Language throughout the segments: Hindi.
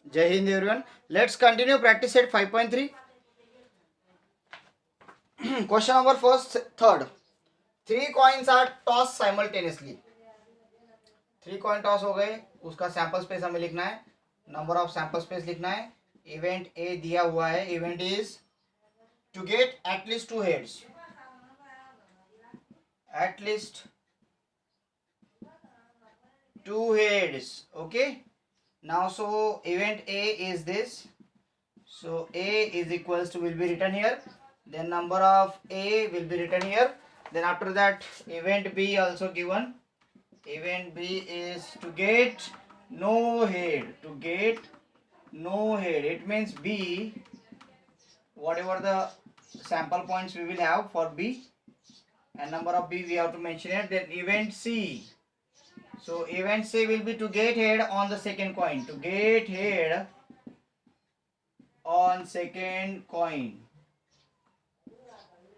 Jai Hind everyone. Let's continue practice set 5.3. Question number first, third. 3 coins are tossed simultaneously. 3 coin toss हो गए, उसका सैंपल स्पेस हमें लिखना है, नंबर ऑफ सैंपल स्पेस लिखना है. इवेंट ए दिया हुआ है, event is to get at least 2 heads, at least 2 heads. Okay, now so event A is this, so A is equals to will be written here, then number of A will be written here, then after that event B also given. Event B is to get no head, to get no head, it means B, whatever the sample points we will have for B and number of B we have to mention it. Then event C, so event C will be to get head on the second coin, to get head on second coin.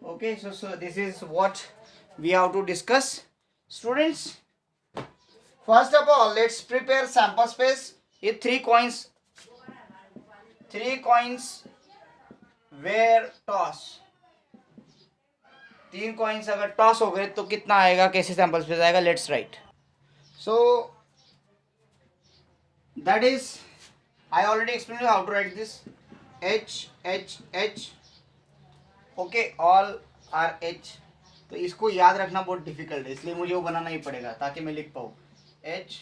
Okay, so this is what we have to discuss, students. First of all, let's prepare sample space. ये 3 coins were toss. 3 coins अगर टॉस हो गए तो कितना आएगा, कैसे सैंपल स्पेस आएगा, let's write. So that is, I already explained you how to write this. H. Okay, all are H. तो इसको याद रखना बहुत डिफिकल्ट है, इसलिए मुझे वो बनाना ही पड़ेगा ताकि मैं लिख पाऊँ. H.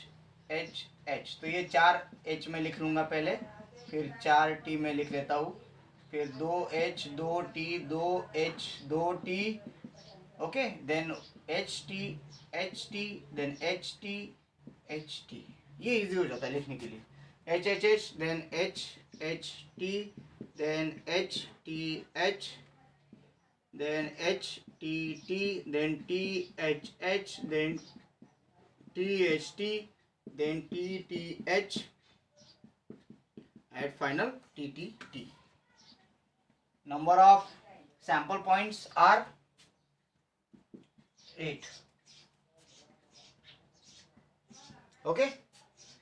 तो ये 4 H में लिख लूँगा पहले, फिर 4 T में लिख लेता हूँ, फिर 2 H 2 T 2 H 2 T. Okay, then H T then H T. ये इजी हो जाता है लिखने के लिए. H then H T then H T H then H T then T H then T H T then T H at final T. Number of sample points are 8. Okay,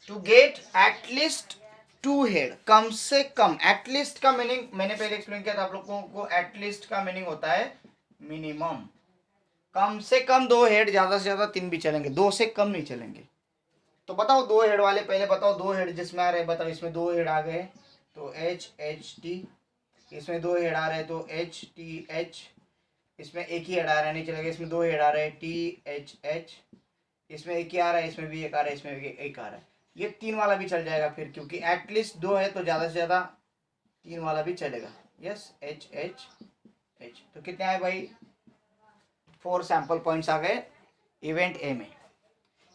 to get at least 2 head, कम से कम. एटलीस्ट का मीनिंग मैंने पहले एक्सप्लेन किया था आप लोगों को. एटलीस्ट का मीनिंग होता है मिनिमम. कम से कम 2 हेड, ज्यादा से ज्यादा 3 भी चलेंगे, 2 से कम नहीं चलेंगे. तो बताओ 2 हेड वाले पहले बताओ, 2 हेड जिसमें आ रहे बताओ. इसमें 2 हेड आ गए तो H T, इसमें 2 हेड आ रहे हैं तो H T H, इसमें एक ही हेड आ रहा है नहीं चलेगा, इसमें 2 हेड आ रहे हैं T H, इसमें एक ही आ रहा है, इसमें भी एक आ रहा है, इसमें भी एक आ रहा है. ये 3 वाला भी चल जाएगा फिर, क्योंकि एटलीस्ट 2 है तो ज़्यादा से ज़्यादा 3 वाला भी चलेगा. Yes, H. तो कितने आए भाई, 4 सैंपल पॉइंट्स आ गए इवेंट ए में.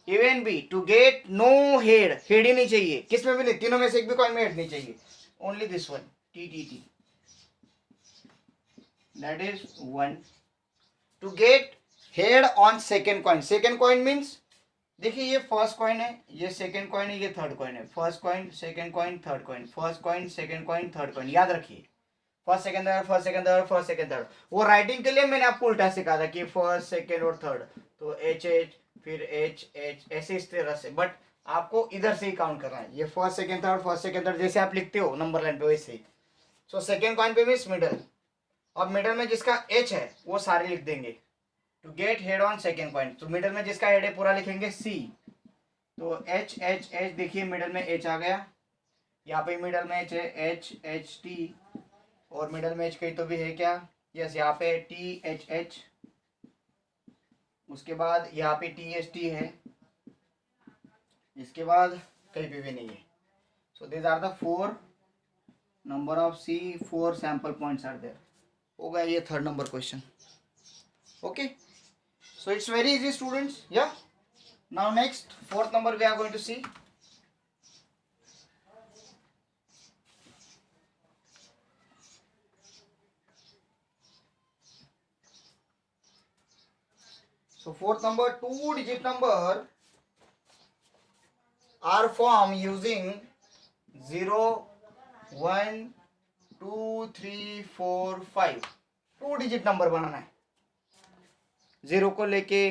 Event B, to get no head, head ही नहीं चाहिए किस में भी नहीं, तीनों में से एक भी कॉइन में हेड नहीं चाहिए, only this one T. That is 1. To get head on second coin. Second coin means देखिए ये फर्स्ट कॉइन है, ये सेकंड कॉइन है, ये थर्ड कॉइन है. First coin second coin third coin, first coin second coin third coin. याद रखिए, फर्स्ट सेकंड थर्ड. वो राइटिंग के लिए मैंने आपको उल्टा सिखा था कि फर्स्ट सेकंड और थर्ड, तो H फिर H ऐसे इस तरह से. बट आपको इधर से ही काउंट करना है, ये फर्स्ट सेकंड थर्ड जैसे आप लिखते हो नंबर लाइन पे वैसे ही. सो सेकेंड कॉइन पे मीन्स मिडल, और मिडल में जिसका H है वो सारे लिख देंगे. To get head on second coin, तो मिडल में जिसका हेड है पूरा लिखेंगे C. तो H देखिए मिडल में H आ गया, यहाँ पे मिडल में H है H T, और मिडल में H कहीं तो भी है क्या, यस यहाँ पे T. उसके बाद यहाँ पे T है, इसके बाद कहीं पे भी नहीं है. So this are the 4 number of C, 4 sample points are there. हो गया ये third number question. Okay, so it's very easy students. Yeah, now next fourth number we are going to see. So fourth number, 2-digit number are formed using 0 1 2 3 4 5. 2-digit number बनाना है, 0 को लेके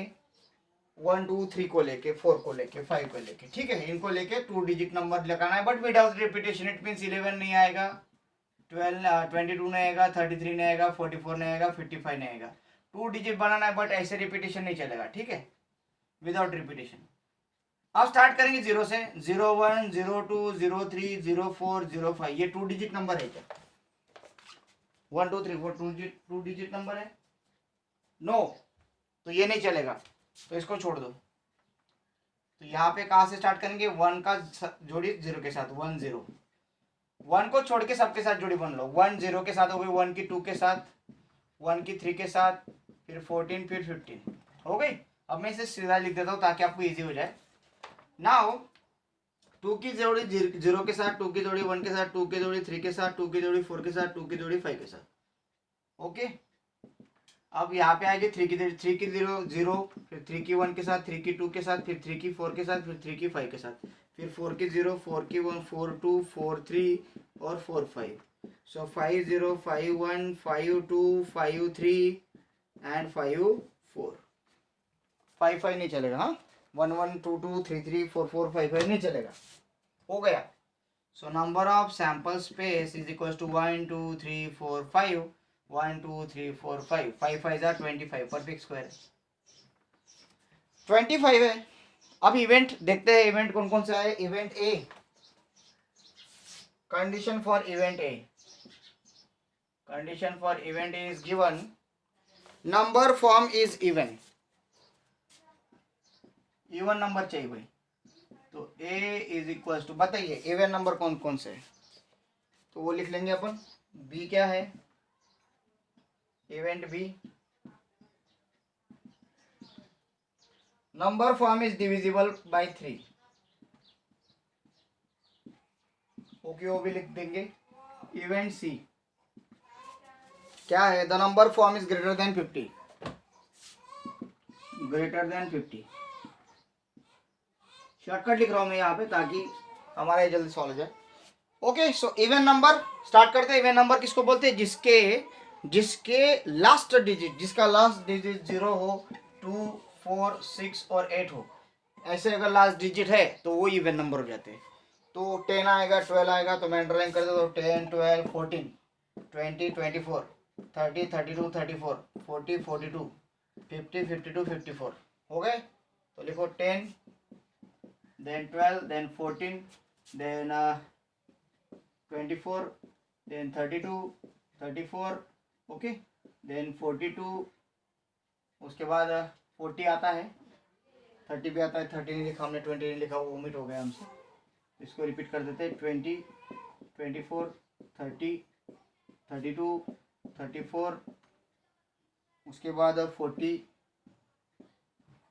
1 2 3 को लेके, 4 को लेके, 5 को लेके, ठीक है, इनको लेके 2 डिजिट नंबर लगाना है, but without repetition. It means 11 नहीं आएगा, 22 नहीं आएगा, 33 नहीं आएगा, 44 नहीं आएगा, 55 नहीं आएगा। 2 डिजिट बनाना है, बट ऐसे रिपीटेशन नहीं चलेगा, ठीक है, विदाउट रिपीटेशन। अब स्टार्ट करेंगे 0 से। 01 02 03 04 05, ये 2 डिजिट नंबर है क्या? 1 2 3 4 2 डिजिट नंबर है? नो, तो ये नहीं चलेगा, तो इसको छोड़ दो। तो यहाँ पे कहाँ से स्टार्ट करेंगे? 1 का जोड़ी 0 के साथ, 1 0, 1 को छोड़ के सबके साथ जोड़ी बन लो। 1 0 के साथ हो गई, 1 की 2 के साथ, 1 की 3 के साथ, फिर 14, फिर 15 हो गई। अब मैं इसे सीधा लिख देता हूँ ताकि आपको इजी हो जाए। नाउ 2 की जोड़ी 0 के साथ, 2 की जोड़ी 1 के साथ, 2 की जोड़ी 3 के साथ, 2 की जोड़ी 4 के साथ, 2 की जोड़ी 5 के साथ। ओके, अब यहाँ पे आएगी 3 की 0 0, फिर 3 की 1 के साथ, 3 की 2 के साथ, फिर 3 की 4 के साथ, फिर 3 की 5 के साथ, फिर 4 की 0, 4 की 1, 4 2, 4 3 और 4 5। सो 5 0 5 1 5 2 5 3 एंड 5 4। 5 5 नहीं चलेगा, हाँ, 1 1 2 2 3 3 4 4 5 5 नहीं चलेगा। हो गया। So number of sample space is equal to 1 2 3 4 5, 1 2 3 4 5, 5 5 जा 25, परफेक्ट स्क्वायर 25 है। अब इवेंट देखते हैं, इवेंट कौन कौन से आए। Event A, condition for event A, condition for event A is given, number form is even, even number चाहिए भाई। तो a इज इक्वल टू, बताइए इवन नंबर कौन कौन से है, तो वो लिख लेंगे अपन। b क्या है? Event b, number form is divisible by 3, okay, वो भी लिख देंगे। इवेंट c क्या है? The number form is greater than 50, greater than 50। Shortcut लिख रहा हूं मैं यहाँ पे ताकि हमारा ये जल्दी सॉल्व हो जाए। Okay, so even number start करते हैं। इवन नंबर किसको बोलते हैं? जिसके लास्ट डिजिट, जिसका लास्ट डिजिट 0 हो, 2 4 6 और 8 हो, ऐसे अगर लास्ट डिजिट है तो वो इवन नंबर हो जाते हैं। तो 10 आएगा, 12 आएगा, तो मैं अंडरलाइन कर देता हूँ। 10 12 14 20 24 30 32 34 40 42 50 52 54 हो गए। तो लिखो 10, then 12, then 14, then 24, then 32 34, okay, then 42, उसके बाद 40 आता है, 30 भी आता है, 30 नहीं लिखा हमने, 20 नहीं लिखा, वो ओमिट हो गया हमसे, इसको रिपीट कर देते हैं। 20 24 30 32 34, उसके बाद 40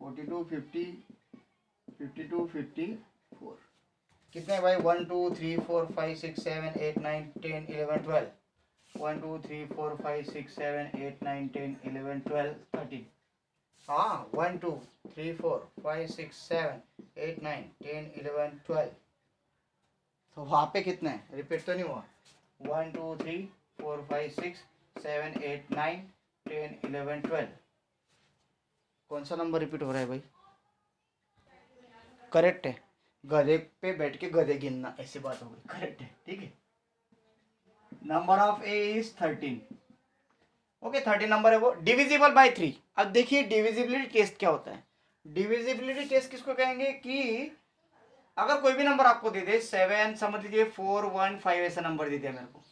42 50 52 54, कितने भाई? 1 2 3 4 5 6 7 8 9 10 11 12, 1 2 3 4 5 6 7 8 9 10 11 12 13, हाँ, 1 2 3 4 5 6 7 8 9 10 11 12। तो वहाँ पे कितने हैं? रिपीट तो नहीं हुआ। 1 2 3 4 5 6 7 8 9 10 11 12, कौन सा नंबर रिपीट हो रहा है भाई? करेक्ट है, गधे पे बैठ के गधे गिनना, ऐसी बात हो गई, करेक्ट है, ठीक है। Number of A is 13, okay, 13 number है वो, डिविजिबल बाय 3। अब देखिए डिविजिबिलिटी टेस्ट क्या होता है। डिविजिबिलिटी टेस्ट किसको कहेंगे? कि अगर कोई भी नंबर आपको दे दे, 7 समझ लीजिए, 4 1 5 ऐसा नंबर दे दिया मेरे को,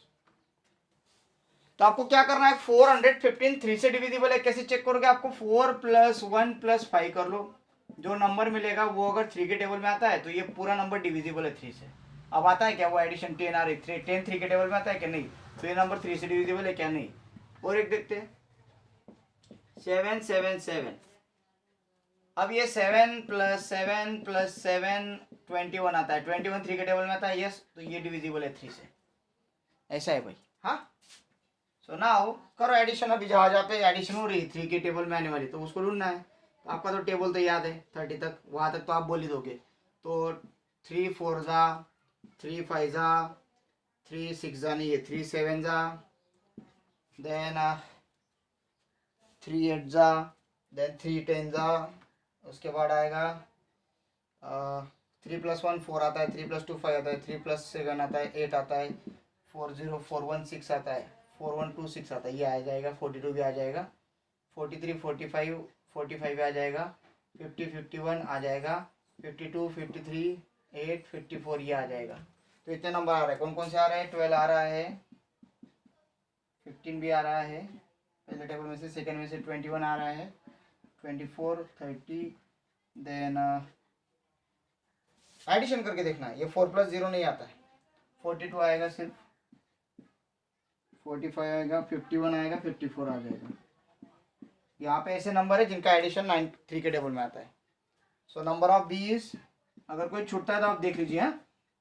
तो आपको क्या करना है? 415 3 से डिविजिबल है, कैसे चेक करोगे? आपको 4 + 1 + 5 कर लो, जो नंबर मिलेगा वो अगर 3 के टेबल में आता है तो ये पूरा नंबर डिविजिबल है 3 से। अब आता है क्या वो एडिशन? 10 आ रही, 10 3 के टेबल में आता है क्या? नहीं, तो ये नंबर 3 से डिविजिबल है क्या? नहीं। और एक देखते हैं, 7 7 7, अब ये 7 + 7 + 7 21 आता है, 21 3 के टेबल में आता है, यस, तो ये डिविजिबल है 3 से, ऐसा है भाई। हाँ, सो नाउ करो एडिशन। अभी जहाँ पे एडिशन हो रही 3 के टेबल में आने वाली, तो उसको ढूंढना है। तो आपका तो टेबल तो याद है 30 तक, वहाँ तक तो आप बोल ही दोगे। तो 3 4 जा, 3 5 जा, 3 6 जा, नहीं, ये 3 7 जा, देन 3 8 जा, देन 3 10 जा, उसके बाद आएगा 3+1 4 आता है, 3+2 5 आता है, 3+7 आता है 8 आता है, 40416 आता है, 4126 आता है, ये आ जाएगा। 42 भी आ जाएगा, 43 45 45 आ जाएगा, 50 51 आ जाएगा, 52 53 8 54 ये आ जाएगा। तो इतने नंबर आ रहे हैं। कौन कौन से आ रहे हैं? 12 आ रहा है, 15 भी आ रहा है पहले टेबल में से, सेकंड में से 21 आ रहा है, 24 30, देन एडिशन करके देखना है, ये 4+0 नहीं आता है। 42 आएगा सिर्फ, 45 आएगा, 51 आएगा, 54 आ जाएगा। यहाँ पे ऐसे नंबर है जिनका एडिशन 93 के टेबल में आता है। So number of B is, अगर कोई छूटता है तो आप देख लीजिए।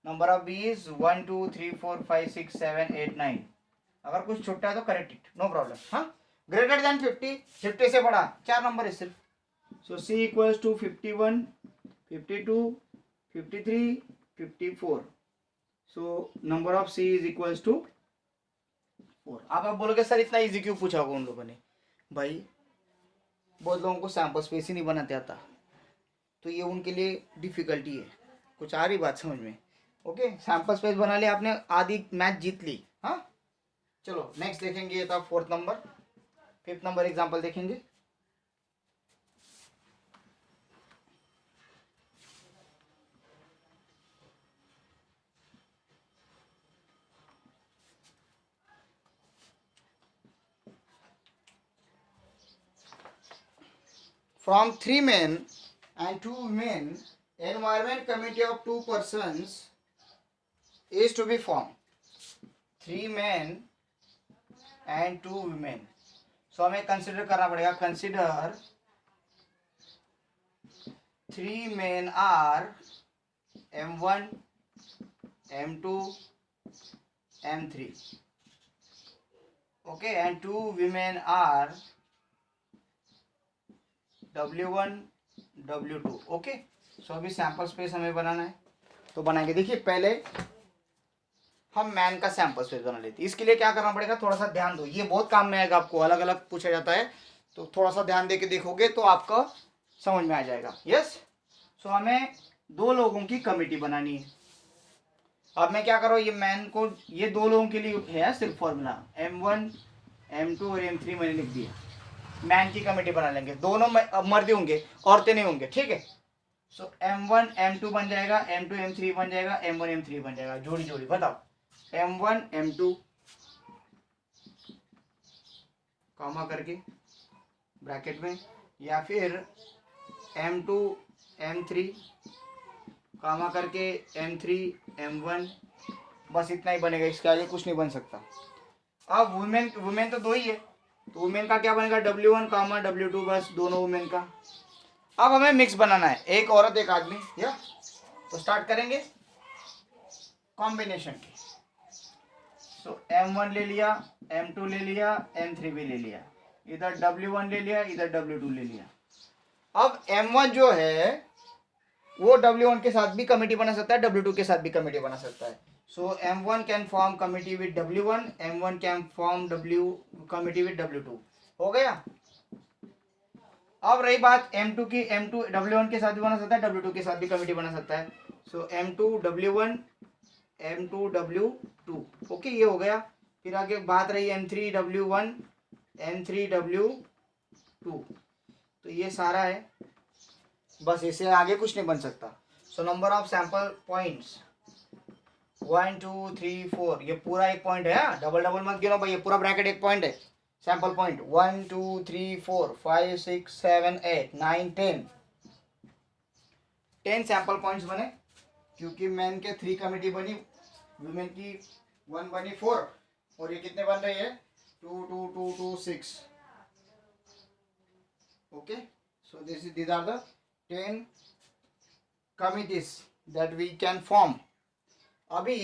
Number of B is 1 2 3 4 5 6 7 8 9। अगर कुछ छूटता है तो करेक्ट इट, नो प्रॉब्लम। हाँ, ग्रेटर देन 50, 50 से बड़ा 4 नंबर है सिर्फ। So C equals to 51 52 53 54। So number of C is equals to 4। आप बोलोगे सर इतना इजी क्यों पूछा होगा उन लोगों ने? भाई बहुत लोगों को सैंपल स्पेस ही नहीं बनाते आता, तो ये उनके लिए डिफिकल्टी है। कुछ आ रही बात समझ में? ओके, सैंपल स्पेस बना लिया आपने, आधी मैच जीत ली। हाँ, चलो नेक्स्ट देखेंगे। ये था 4th number. 5th number example देखेंगे। From 3 men and 2 women, environment committee of 2 persons is to be formed. 3 men and 2 women. So हमें कंसिडर करना पड़ेगा। Consider 3 men are M1 M2 M3, okay, and 2 women are W1 W2, okay. So अभी सैंपल स्पेस हमें बनाना है, तो बनाएंगे। देखिए पहले हम मैन का सैंपल स्पेस बना लेते हैं। इसके लिए क्या करना पड़ेगा, थोड़ा सा ध्यान दो, ये बहुत काम में आएगा आपको। अलग अलग पूछा जाता है, तो थोड़ा सा ध्यान दे के देखोगे तो आपको समझ में आ जाएगा। यस, सो हमें 2 लोगों की कमिटी बनानी है। अब मैं क्या करूँ, ये मैन को, ये 2 लोगों के लिए है सिर्फ फॉर्मूला, M1 M2 और M3 मैंने लिख दिया। मैन की कमेटी बना लेंगे, दोनों मर्द होंगे, औरतें नहीं होंगे, ठीक है। सो M1 M2 बन जाएगा, M2 M3 बन जाएगा, M1 M3 बन जाएगा, जोड़ी जोड़ी बताओ। M1 M2 कॉमा करके ब्रैकेट में, या फिर M2 M3 कॉमा करके M3 M1, बस इतना ही बनेगा, इसके आगे कुछ नहीं बन सकता। अब वुमेन, वुमेन तो 2 ही है, तो वुमेन का क्या बनेगा, W1 कॉमा W2, बस दोनों वुमेन का। अब हमें मिक्स बनाना है, एक औरत एक आदमी, या तो स्टार्ट करेंगे कॉम्बिनेशन की। सो M1 ले लिया, M2 ले लिया, M3 भी ले लिया, इधर W1 ले लिया, इधर W2 ले लिया। अब M1 जो है वो W1 के साथ भी कमेटी बना सकता है, W2 के साथ भी कमेटी बना सकता है। So M1 can form committee with W1, M1 can form committee with W2। हो गया। अब रही बात M2 की, M2 W1 के साथ भी बना सकता है, W2 के साथ भी कमेटी बना सकता है। So M2 W1 M2 W2, okay, ये हो गया। फिर आगे बात रही M3 W1 M3 W2, तो ये सारा है, बस इससे आगे कुछ नहीं बन सकता। सो नंबर ऑफ सैंपल पॉइंट्स 1 2 3 4, ये पूरा एक पॉइंट है, डबल डबल मत गिनो भाई, ये पूरा ब्रैकेट एक पॉइंट है। सैंपल पॉइंट 1 2 3 4 5 6 7 8 9 10 सैंपल पॉइंट्स बने, क्योंकि मैन के 3 कमेटी बनी, वुमेन की 1 बनी 4, और ये कितने बन रही है 2 2 2 2 6, okay. So these are the 10 committees that we can form। अभी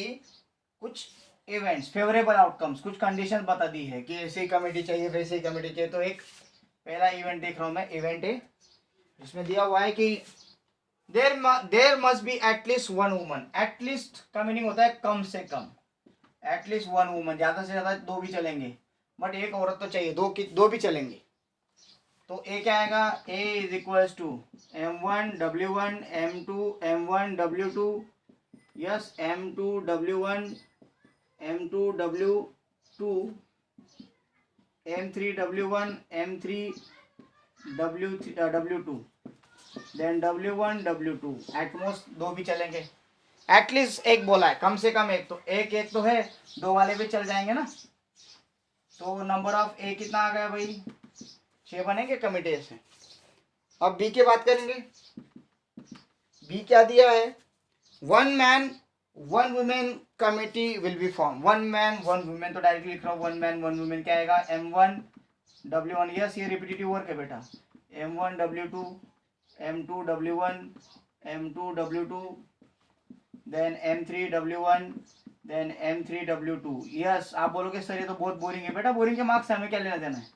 कुछ इवेंट्स, फेवरेबल आउटकम्स, कुछ कंडीशन बता दी है कि ऐसी कमेटी चाहिए वैसे ही कमेटी चाहिए। तो एक पहला इवेंट देख रहा हूं मैं, इवेंट है इसमें दिया हुआ है कि there must be at least 1 woman. At least का मीनिंग होता है कम से कम, एटलीस्ट 1 वुमन, ज्यादा से ज्यादा 2 भी चलेंगे, बट एक औरत तो चाहिए, 2 भी चलेंगे। तो ए क्या आएगा, A is equals to M1W1 M2 M1W2, yes M2W1 M2W2 M3W1 M3W2 then W1 W2, at most दो भी चलेंगे, एटलीस्ट एक बोला है, कम से कम एक, तो एक तो है, दो वाले भी चल जाएंगे ना। तो नंबर ऑफ ए कितना आ गया भाई, 6 बनेंगे कमिटी से। अब बी की बात करेंगे, बी क्या दिया है, 1 man 1 women committee will be form, 1 man 1 women, तो डायरेक्टली लिख रहा हूँ 1 मैन 1 वुमेन क्या आएगा, M1W1, यस ये रिपीटेटिव वर्क है बेटा, M1W2 M2W1 M2W2 then M3W1 then M3W2, yes आप बोलोगे सर ये तो बहुत बोरिंग है, बेटा बोरिंग के मार्क्स हमें क्या लेना देना है,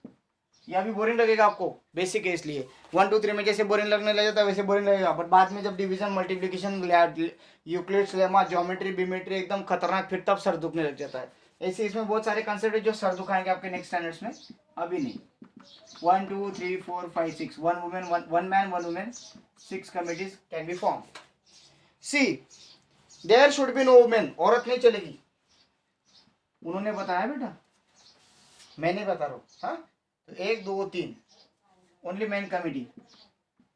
यह भी बोरिंग लगेगा आपको, बेसिक है इसलिए 1 2 3 में जैसे बोरिंग लगने लग जाता है वैसे बोरिंग लगेगा, बट बाद में जब division multiplication Euclid's lemma geometry बीमेट्री एकदम खतरनाक, फिर तब सर दुखने लग जाता है। ऐसे इसमें बहुत सारे कंसेप्ट है जो सर दुखाएंगे आपके नेक्स्ट स्टैंडर्ड्स में, अभी नहीं। 1 2 3 4 5 6 1 women 1 man 1 women 6 committees can be form. See there should be no women, औरत नहीं चलेगी, उन्होंने बताया बेटा, मैं नहीं बता रहा हूँ, हाँ तो 1 2 3 only man committee,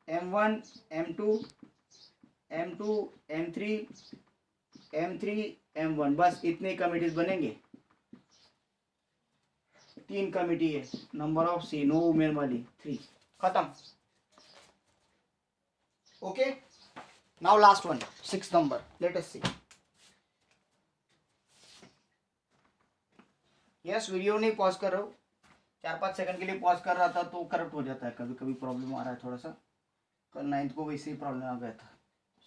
M1 M2 M2 M3 M3 M1, बस इतने कमिटीज बनेंगे, 3 कमिटी है, number of C no women वाली 3, खत्म। Okay now last one 6 number, let us see. Yes video नहीं पॉज कर रहा हूँ, 4-5 सेकंड के लिए पॉज कर रहा था तो करप्ट हो जाता है, कभी कभी प्रॉब्लम आ रहा है थोड़ा सा, कल 9th को वैसे ही प्रॉब्लम आ गया था,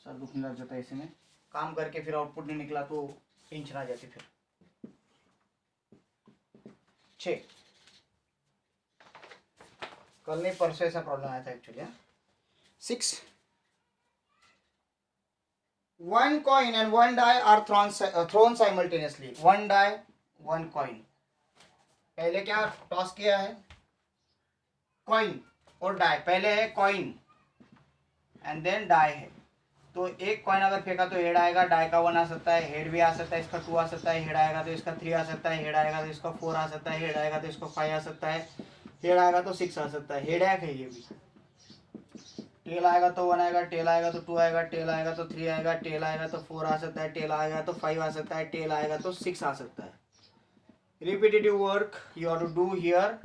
सर दुखने लग जाता है, ऐसे में काम करके फिर आउटपुट नहीं निकला तो टेंशन आ जाती। फिर 6 कल नहीं परसों ऐसा प्रॉब्लम आया था actually. 6 1 coin and 1 die are thrown simultaneously, 1 die 1 coin, पहले क्या टॉस किया है, कॉइन और डाई, पहले है कॉइन एंड देन डाई है, तो एक कॉइन अगर फेंका तो हेड आएगा, डाई का 1 आ सकता है, हेड भी आ सकता है, इसका 2 आ सकता है, हेड आएगा तो इसका 3 आ सकता है, हेड आएगा तो इसका 4 आ सकता है, हेड आएगा तो इसका 5 आ सकता है, हेड आएगा तो 6 आ सकता है, हेड है ये भी, टेल आएगा तो 1 आएगा, टेल आएगा तो 2 आएगा, टेल आएगा तो 3 आएगा, टेल आएगा तो 4 आ सकता है, टेल आएगा तो 5 आ सकता है, टेल आएगा तो 6 आ सकता है। Repetitive work you have to do here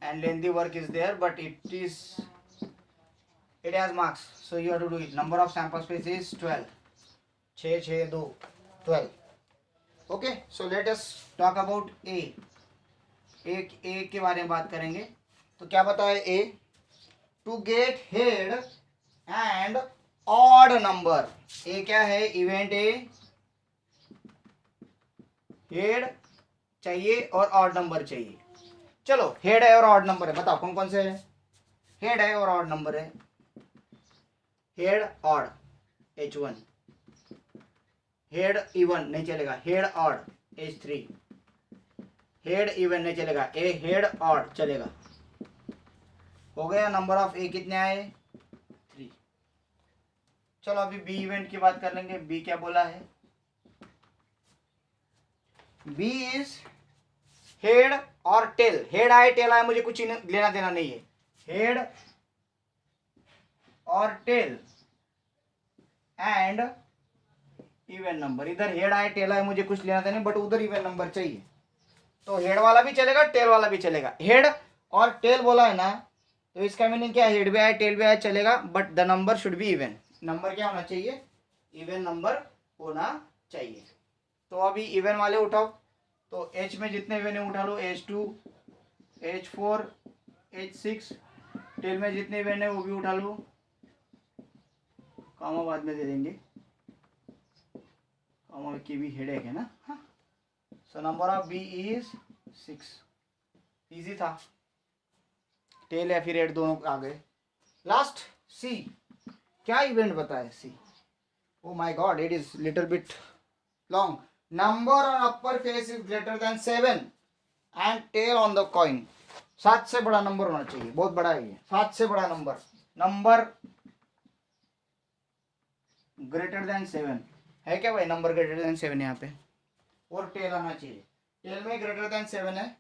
and lengthy work is there, but it has marks, so you have to do it. Number of sample space is 12, 6 6 2 12. Okay, so let us talk about A के बारे में बात करेंगे। तो क्या बताया A, to get head and odd number, A क्या है, इवेंट A हेड चाहिए और ऑड नंबर चाहिए। चलो हेड है और ऑड नंबर है, बताओ कौन कौन से है, हेड है और ऑड नंबर है, head odd H1, head even नहीं चलेगा, head odd H3, head even नहीं चलेगा, ए हेड ऑड चलेगा। हो गया, नंबर ऑफ ए कितने आए, 3। चलो अभी बी इवेंट की बात कर लेंगे। बी क्या बोला है, बी इज हेड और टेल, हेड आए टेल आए मुझे कुछ लेना देना नहीं है, हेड और टेल एंड इवन नंबर, इधर हेड आए टेल आए मुझे कुछ लेना देना, बट उधर इवन नंबर चाहिए, तो हेड वाला भी चलेगा टेल वाला भी चलेगा। हेड और टेल बोला है ना, तो इसका मीनिंग क्या है, हेड भी आए टेल भी आए चलेगा, but the number should be even, number क्या होना चाहिए, इवन नंबर होना चाहिए। तो अभी इवन वाले उठाओ, तो H में जितने इवन है उठा लो, H2 H4 H6, टेल में जितने इवन है वो भी उठा लो, कामा बाद में दे देंगे, कामा की भी हेड है ना, हाँ। So number of B is 6, easy था, टेल या फिर हेड दोनों आ गए। लास्ट सी, क्या इवेंट बताए C, oh my god it is little bit long, number on upper face is greater than 7 and tail on the coin, 7 से बड़ा नंबर होना चाहिए, बहुत बड़ा है ये, 7 से बड़ा नंबर, नंबर ग्रेटर देन 7 है क्या भाई, नंबर ग्रेटर देन 7 यहाँ पे, और टेल आना चाहिए, टेल में ग्रेटर देन 7 है।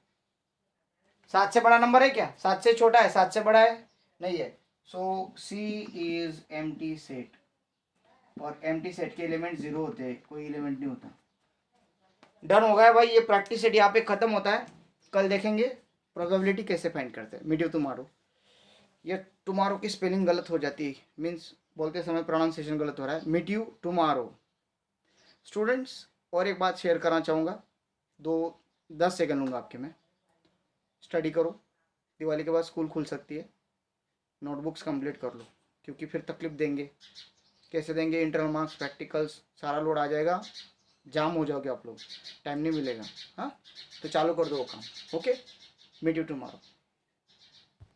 7 से बड़ा नंबर है क्या, 7 से छोटा है, 7 से बड़ा है नहीं है। सो सी इज एम्प्टी सेट, और एम्प्टी सेट के एलिमेंट 0 होते हैं, कोई एलिमेंट नहीं होता। डन हो गया भाई, ये प्रैक्टिस सेट यहाँ पे खत्म होता है। कल देखेंगे प्रोबेबिलिटी कैसे फाइंड करते हैं। Meet you tomorrow. ये टुमारो की स्पेलिंग गलत हो जाती है, मीन्स बोलते समय प्रोनाउंसिएशन गलत हो रहा है। Meet you tomorrow. स्टूडेंट्स और एक बात शेयर करना चाहूँगा, 10 सेकंड लूँगा आपके मैं। स्टडी करो, दिवाली के बाद स्कूल खुल सकती है, नोटबुक्स कंप्लीट कर लो, क्योंकि फिर तकलीफ देंगे। कैसे देंगे, इंटरनल मार्क्स, प्रैक्टिकल्स, सारा लोड आ जाएगा, जाम हो जाओगे आप लोग, टाइम नहीं मिलेगा। हाँ, तो चालू कर दो वो काम। Okay, meet you tomorrow.